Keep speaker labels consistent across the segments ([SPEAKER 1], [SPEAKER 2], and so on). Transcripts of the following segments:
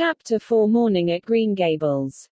[SPEAKER 1] Chapter 4 Morning at Green Gables.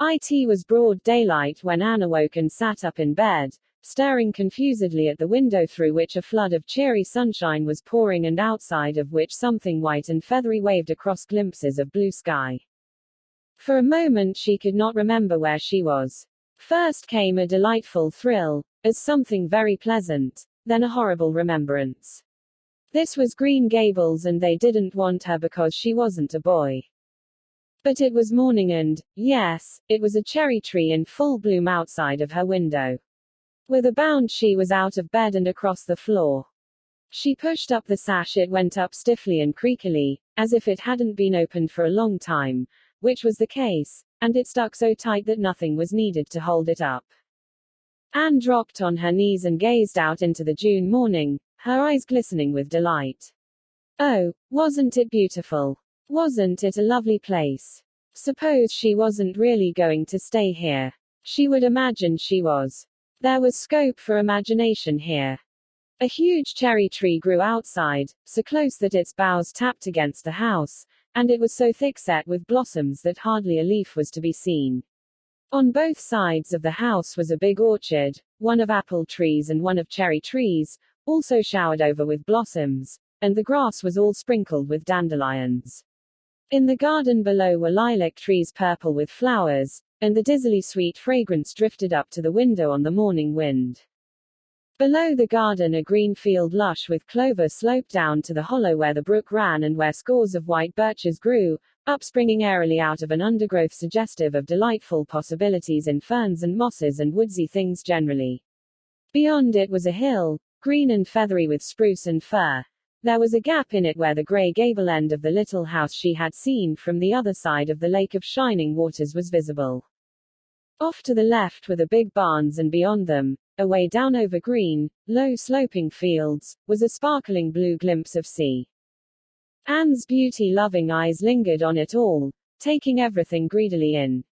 [SPEAKER 1] It was broad daylight when Anne awoke and sat up in bed, staring confusedly at the window through which a flood of cheery sunshine was pouring and outside of which something white and feathery waved across glimpses of blue sky. For a moment she could not remember where she was. First came a delightful thrill, as something very pleasant, then a horrible remembrance. This was Green Gables and they didn't want her because she wasn't a boy. But it was morning and, yes, it was a cherry tree in full bloom outside of her window. With a bound she was out of bed and across the floor. She pushed up the sash. It went up stiffly and creakily, as if it hadn't been opened for a long time, which was the case, and it stuck so tight that nothing was needed to hold it up. Anne dropped on her knees and gazed out into the June morning, her eyes glistening with delight. Oh, wasn't it beautiful? Wasn't it a lovely place? Suppose she wasn't really going to stay here. She would imagine she was. There was scope for imagination here. A huge cherry tree grew outside, so close that its boughs tapped against the house, and it was so thick-set with blossoms that hardly a leaf was to be seen. On both sides of the house was a big orchard, one of apple trees and one of cherry trees, also showered over with blossoms, and the grass was all sprinkled with dandelions. In the garden below were lilac trees purple with flowers, and the dizzily sweet fragrance drifted up to the window on the morning wind. Below the garden a green field lush with clover sloped down to the hollow where the brook ran and where scores of white birches grew, upspringing airily out of an undergrowth suggestive of delightful possibilities in ferns and mosses and woodsy things generally. Beyond it was a hill, green and feathery with spruce and fir. There was a gap in it where the grey gable end of the little house she had seen from the other side of the lake of shining waters was visible. Off to the left were the big barns and beyond them, away down over green, low sloping fields, was a sparkling blue glimpse of sea. Anne's beauty-loving eyes lingered on it all, taking everything greedily in.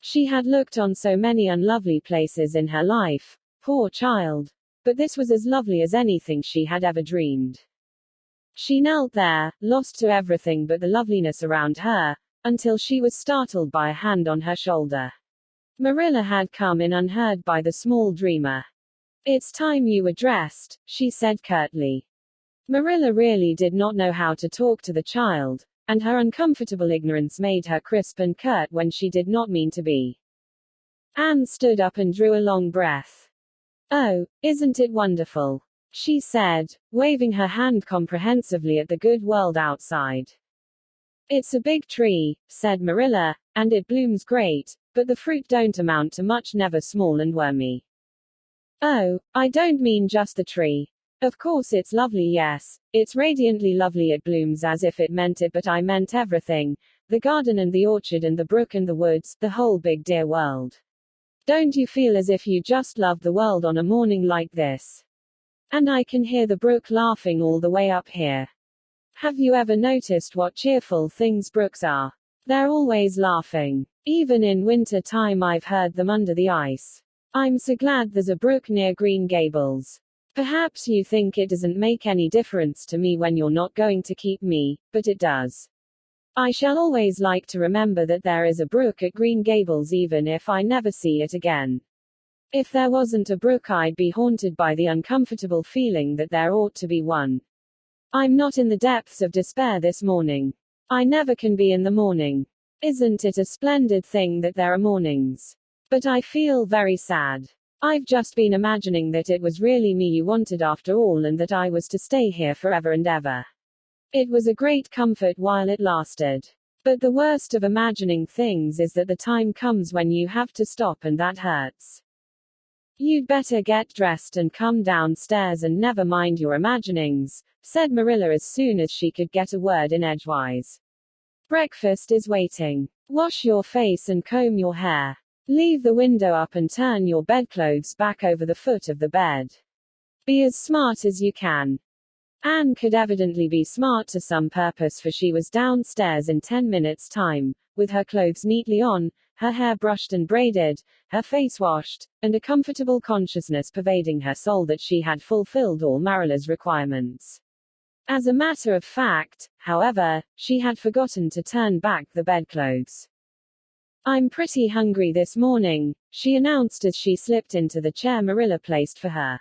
[SPEAKER 1] She had looked on so many unlovely places in her life, poor child, but this was as lovely as anything she had ever dreamed. She knelt there, lost to everything but the loveliness around her, until she was startled by a hand on her shoulder. Marilla had come in unheard by the small dreamer. "It's time you were dressed," she said curtly. Marilla really did not know how to talk to the child, and her uncomfortable ignorance made her crisp and curt when she did not mean to be. Anne stood up and drew a long breath. "Oh, isn't it wonderful?" she said, waving her hand comprehensively at the good world outside. "It's a big tree," said Marilla, "and it blooms great, but the fruit don't amount to much, never small and wormy." "Oh, I don't mean just the tree. Of course it's lovely, yes, it's radiantly lovely, it blooms as if it meant it, but I meant everything, the garden and the orchard and the brook and the woods, the whole big dear world. Don't you feel as if you just loved the world on a morning like this? And I can hear the brook laughing all the way up here. Have you ever noticed what cheerful things brooks are? They're always laughing. Even in winter time I've heard them under the ice. I'm so glad there's a brook near Green Gables. Perhaps you think it doesn't make any difference to me when you're not going to keep me, but it does. I shall always like to remember that there is a brook at Green Gables even if I never see it again. If there wasn't a brook I'd be haunted by the uncomfortable feeling that there ought to be one. I'm not in the depths of despair this morning. I never can be in the morning. Isn't it a splendid thing that there are mornings? But I feel very sad. I've just been imagining that it was really me you wanted after all and that I was to stay here forever and ever. It was a great comfort while it lasted. But the worst of imagining things is that the time comes when you have to stop and that hurts. You'd better get dressed and come downstairs and never mind your imaginings," said Marilla as soon as she could get a word in edgewise. "Breakfast is waiting. Wash your face and comb your hair. Leave the window up and turn your bedclothes back over the foot of the bed. Be as smart as you can." Anne could evidently be smart to some purpose, for she was downstairs in 10 minutes' time, with her clothes neatly on, her hair brushed and braided, her face washed, and a comfortable consciousness pervading her soul that she had fulfilled all Marilla's requirements. As a matter of fact, however, she had forgotten to turn back the bedclothes. "I'm pretty hungry this morning," she announced as she slipped into the chair Marilla placed for her.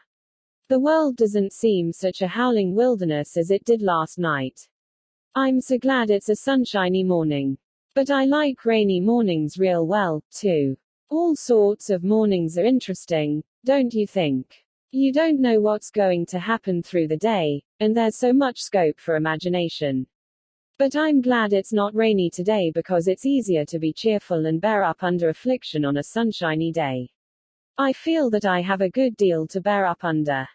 [SPEAKER 1] "The world doesn't seem such a howling wilderness as it did last night. I'm so glad it's a sunshiny morning. But I like rainy mornings real well, too. All sorts of mornings are interesting, don't you think? You don't know what's going to happen through the day, and there's so much scope for imagination. But I'm glad it's not rainy today because it's easier to be cheerful and bear up under affliction on a sunshiny day. I feel that I have a good deal to bear up under.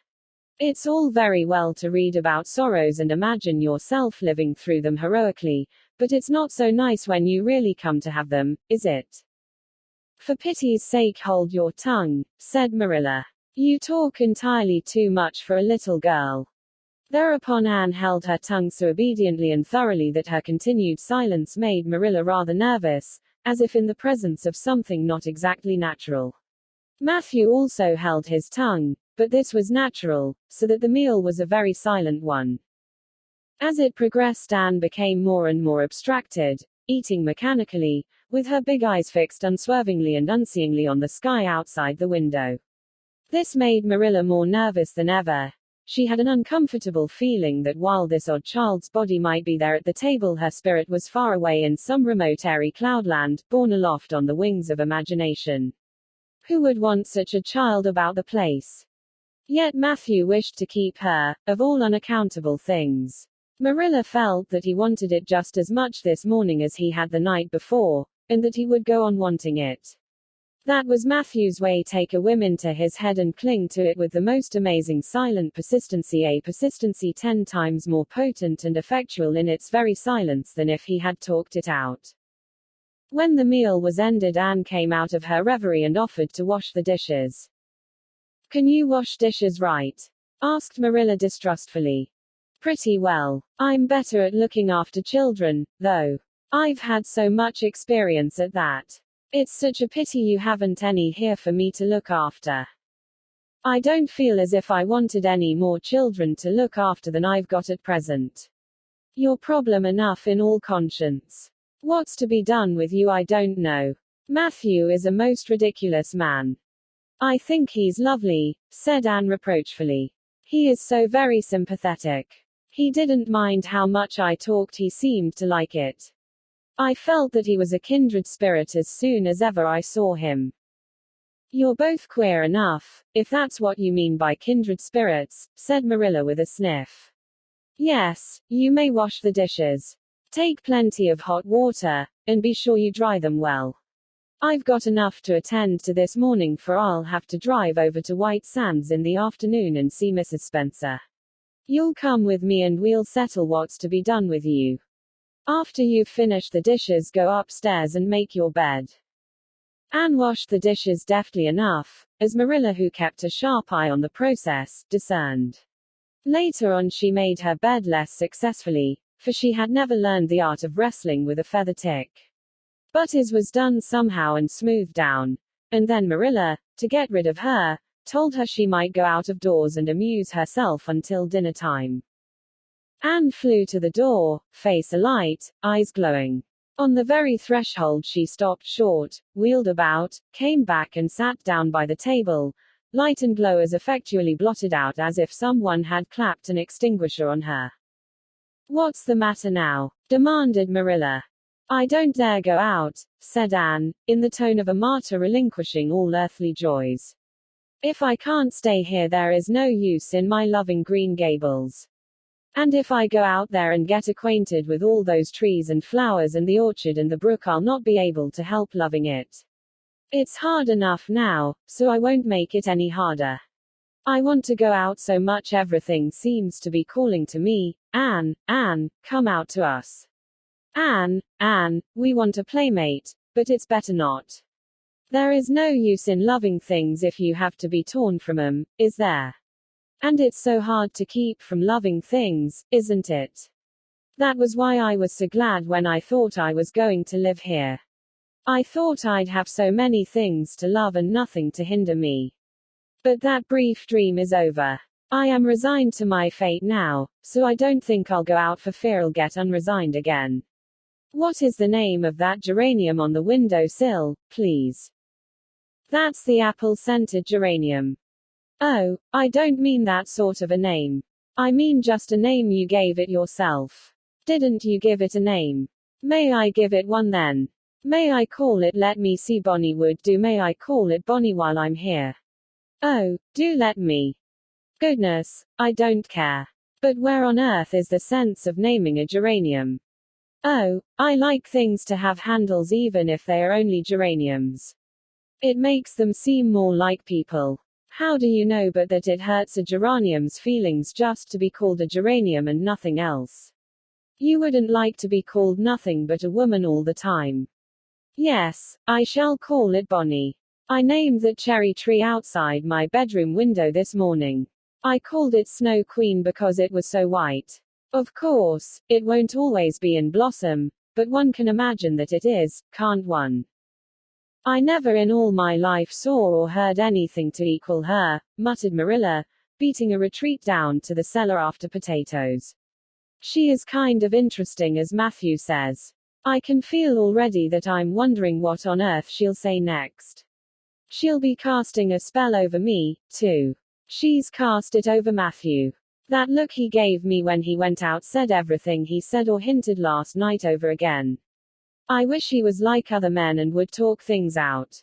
[SPEAKER 1] It's all very well to read about sorrows and imagine yourself living through them heroically, but it's not so nice when you really come to have them, is it?" "For pity's sake hold your tongue," said Marilla. "You talk entirely too much for a little girl." Thereupon Anne held her tongue so obediently and thoroughly that her continued silence made Marilla rather nervous, as if in the presence of something not exactly natural. Matthew also held his tongue, but this was natural, so that the meal was a very silent one. As it progressed, Anne became more and more abstracted, eating mechanically, with her big eyes fixed unswervingly and unseeingly on the sky outside the window. This made Marilla more nervous than ever. She had an uncomfortable feeling that while this odd child's body might be there at the table, her spirit was far away in some remote airy cloudland, borne aloft on the wings of imagination. Who would want such a child about the place? Yet Matthew wished to keep her, of all unaccountable things. Marilla felt that he wanted it just as much this morning as he had the night before, and that he would go on wanting it. That was Matthew's way: take a whim into his head and cling to it with the most amazing silent persistency, a persistency 10 times more potent and effectual in its very silence than if he had talked it out. When the meal was ended, Anne came out of her reverie and offered to wash the dishes. "Can you wash dishes right?" asked Marilla distrustfully. "Pretty well. I'm better at looking after children, though. I've had so much experience at that. It's such a pity you haven't any here for me to look after. I don't feel as if I wanted any more children to look after than I've got at present. You're problem enough in all conscience. What's to be done with you I don't know. Matthew is a most ridiculous man." "I think he's lovely," said Anne reproachfully. "He is so very sympathetic. He didn't mind how much I talked, he seemed to like it. I felt that he was a kindred spirit as soon as ever I saw him." "You're both queer enough, if that's what you mean by kindred spirits," said Marilla with a sniff. "Yes, you may wash the dishes. Take plenty of hot water, and be sure you dry them well. I've got enough to attend to this morning, for I'll have to drive over to White Sands in the afternoon and see Mrs. Spencer. You'll come with me and we'll settle what's to be done with you. After you've finished the dishes, go upstairs and make your bed." Anne washed the dishes deftly enough, as Marilla, who kept a sharp eye on the process, discerned. Later on she made her bed less successfully, for she had never learned the art of wrestling with a feather tick. But his was done somehow and smoothed down, and then Marilla, to get rid of her, told her she might go out of doors and amuse herself until dinner time. Anne flew to the door, face alight, eyes glowing. On the very threshold she stopped short, wheeled about, came back and sat down by the table, light and glow as effectually blotted out as if someone had clapped an extinguisher on her. "What's the matter now?" demanded Marilla. "I don't dare go out," said Anne, in the tone of a martyr relinquishing all earthly joys. "If I can't stay here, there is no use in my loving Green Gables. And if I go out there and get acquainted with all those trees and flowers and the orchard and the brook, I'll not be able to help loving it. It's hard enough now, so I won't make it any harder. I want to go out so much, everything seems to be calling to me. Anne, Anne, come out to us. Anne, Anne, we want a playmate, but it's better not. There is no use in loving things if you have to be torn from 'em, is there? And it's so hard to keep from loving things, isn't it? That was why I was so glad when I thought I was going to live here. I thought I'd have so many things to love and nothing to hinder me. But that brief dream is over. I am resigned to my fate now, so I don't think I'll go out for fear I'll get unresigned again. What is the name of that geranium on the window sill, please? That's the apple-scented geranium. Oh, I don't mean that sort of a name. I mean just a name you gave it yourself. Didn't you give it a name? May I give it one then? May I call it Let Me See Bonnie would do. May I call it Bonnie while I'm here? Oh, do let me. Goodness, I don't care. But where on earth is the sense of naming a geranium? Oh, I like things to have handles even if they are only geraniums. It makes them seem more like people. How do you know but that it hurts a geranium's feelings just to be called a geranium and nothing else? You wouldn't like to be called nothing but a woman all the time. Yes, I shall call it Bonnie. I named that cherry tree outside my bedroom window this morning. I called it Snow Queen because it was so white. Of course, it won't always be in blossom, but one can imagine that it is, can't one? I never in all my life saw or heard anything to equal her, muttered Marilla, beating a retreat down to the cellar after potatoes. She is kind of interesting, as Matthew says. I can feel already that I'm wondering what on earth she'll say next. She'll be casting a spell over me, too. She's cast it over Matthew. That look he gave me when he went out said everything he said or hinted last night over again. I wish he was like other men and would talk things out.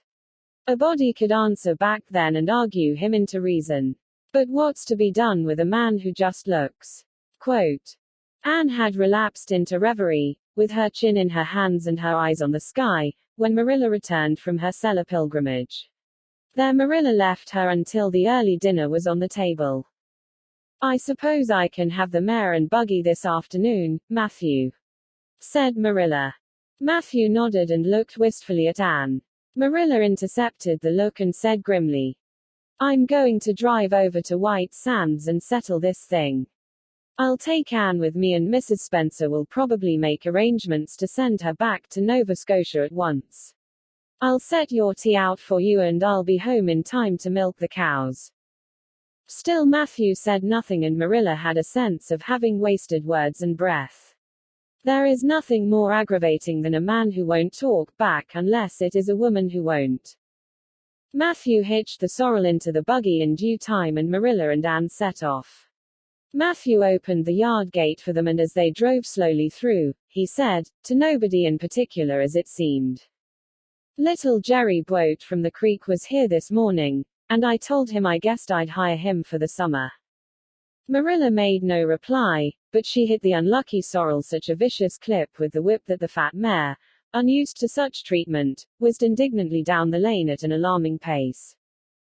[SPEAKER 1] A body could answer back then and argue him into reason. But what's to be done with a man who just looks? Quote. Anne had relapsed into reverie, with her chin in her hands and her eyes on the sky, when Marilla returned from her cellar pilgrimage. There Marilla left her until the early dinner was on the table. I suppose I can have the mare and buggy this afternoon, Matthew, said Marilla. Matthew nodded and looked wistfully at Anne. Marilla intercepted the look and said grimly, I'm going to drive over to White Sands and settle this thing. I'll take Anne with me and Mrs. Spencer will probably make arrangements to send her back to Nova Scotia at once. I'll set your tea out for you and I'll be home in time to milk the cows. Still Matthew said nothing and Marilla had a sense of having wasted words and breath. There is nothing more aggravating than a man who won't talk back unless it is a woman who won't. Matthew hitched the sorrel into the buggy in due time and Marilla and Anne set off. Matthew opened the yard gate for them and as they drove slowly through, he said, to nobody in particular as it seemed. Little Jerry boat from the creek was here this morning, and I told him I guessed I'd hire him for the summer. Marilla made no reply, but she hit the unlucky sorrel such a vicious clip with the whip that the fat mare, unused to such treatment, whizzed indignantly down the lane at an alarming pace.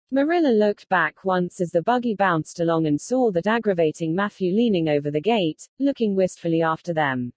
[SPEAKER 1] Marilla looked back once as the buggy bounced along and saw that aggravating Matthew leaning over the gate, looking wistfully after them.